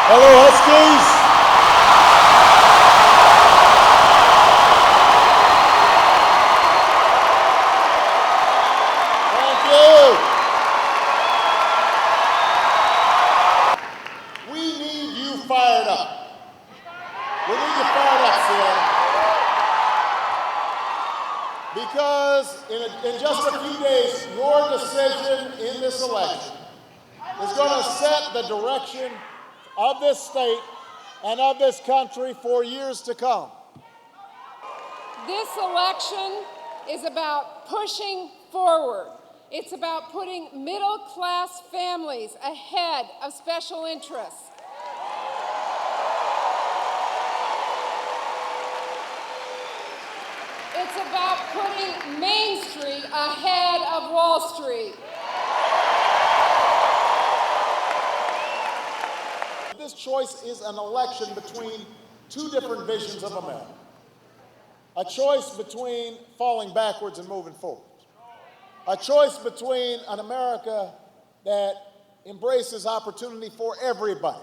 Hello, Huskies. Thank you. We need you fired up. We need you fired up, Seattle. Because in just a few days, your decision in this election is going to set the direction of this state and of this country for years to come. This election is about pushing forward. It's about putting middle-class families ahead of special interests. It's about putting Main Street ahead of Wall Street. This choice is an election between two different visions of America. A choice between falling backwards and moving forward. A choice between an America that embraces opportunity for everybody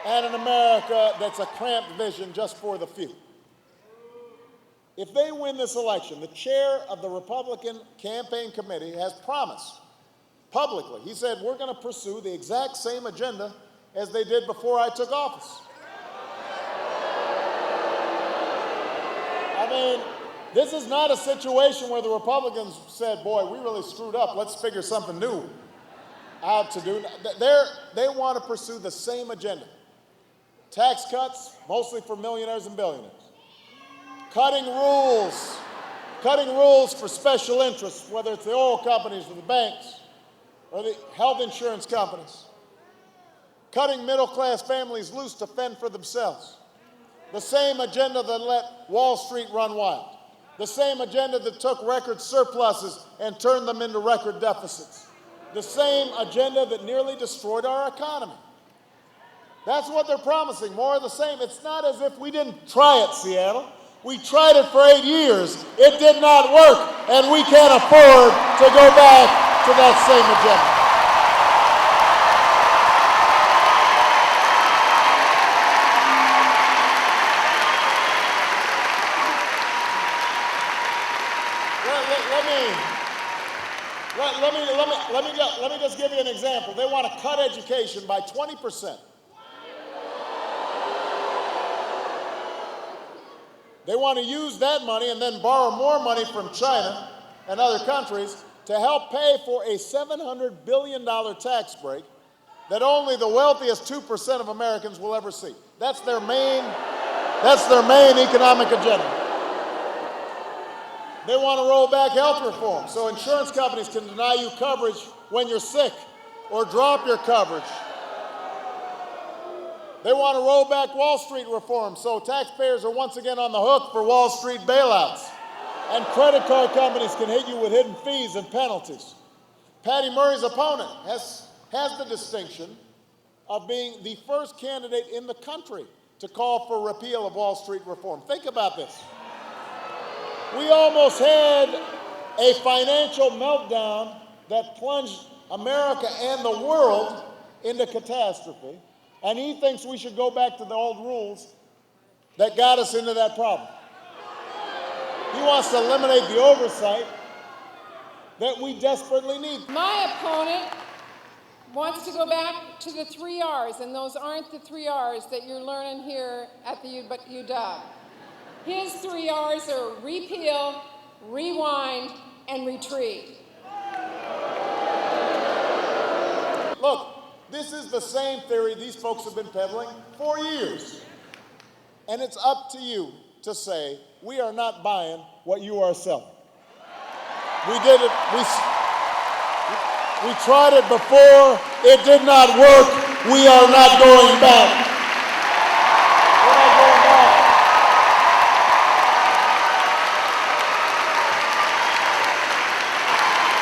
and an America that's a cramped vision just for the few. If they win this election, the chair of the Republican Campaign Committee has promised publicly, he said, we're going to pursue the exact same agenda as they did before I took office. I mean, this is not a situation where the Republicans said, boy, we really screwed up, let's figure something new out to do. They want to pursue the same agenda. Tax cuts, mostly for millionaires and billionaires. Cutting rules for special interests, whether it's the oil companies or the banks or the health insurance companies. Cutting middle-class families loose to fend for themselves. The same agenda that let Wall Street run wild. The same agenda that took record surpluses and turned them into record deficits. The same agenda that nearly destroyed our economy. That's what they're promising, more of the same. It's not as if we didn't try it, Seattle. We tried it for 8 years. It did not work, and we can't afford to go back to that same agenda. Let me just give you an example. They want to cut education by 20%. They want to use that money and then borrow more money from China and other countries to help pay for a $700 billion tax break that only the wealthiest 2% of Americans will ever see. That's their main economic agenda. They want to roll back health reform so insurance companies can deny you coverage when you're sick or drop your coverage. They want to roll back Wall Street reform so taxpayers are once again on the hook for Wall Street bailouts. And credit card companies can hit you with hidden fees and penalties. Patty Murray's opponent has the distinction of being the first candidate in the country to call for repeal of Wall Street reform. Think about this. We almost had a financial meltdown that plunged America and the world into catastrophe. And he thinks we should go back to the old rules that got us into that problem. He wants to eliminate the oversight that we desperately need. My opponent wants to go back to the 3 R's, and those aren't the 3 R's that you're learning here at the UW. His 3 R's are repeal, rewind, and retreat. Look, this is the same theory these folks have been peddling for years. And it's up to you to say, we are not buying what you are selling. We did it, we tried it before, it did not work, we are not going back. We're not going back.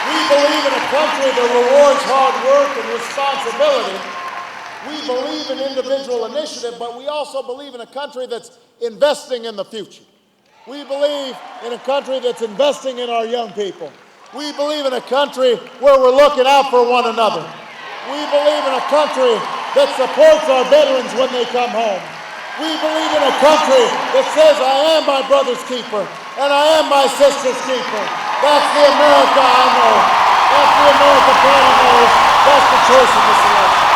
We believe in a country that rewards hard work and responsibility. We believe in individual initiative, but we also believe in a country that's investing in the future. We believe in a country that's investing in our young people. We believe in a country where we're looking out for one another. We believe in a country that supports our veterans when they come home. We believe in a country that says, I am my brother's keeper, and I am my sister's keeper. That's the America I know. That's the America Patty knows. That's the choice of this election.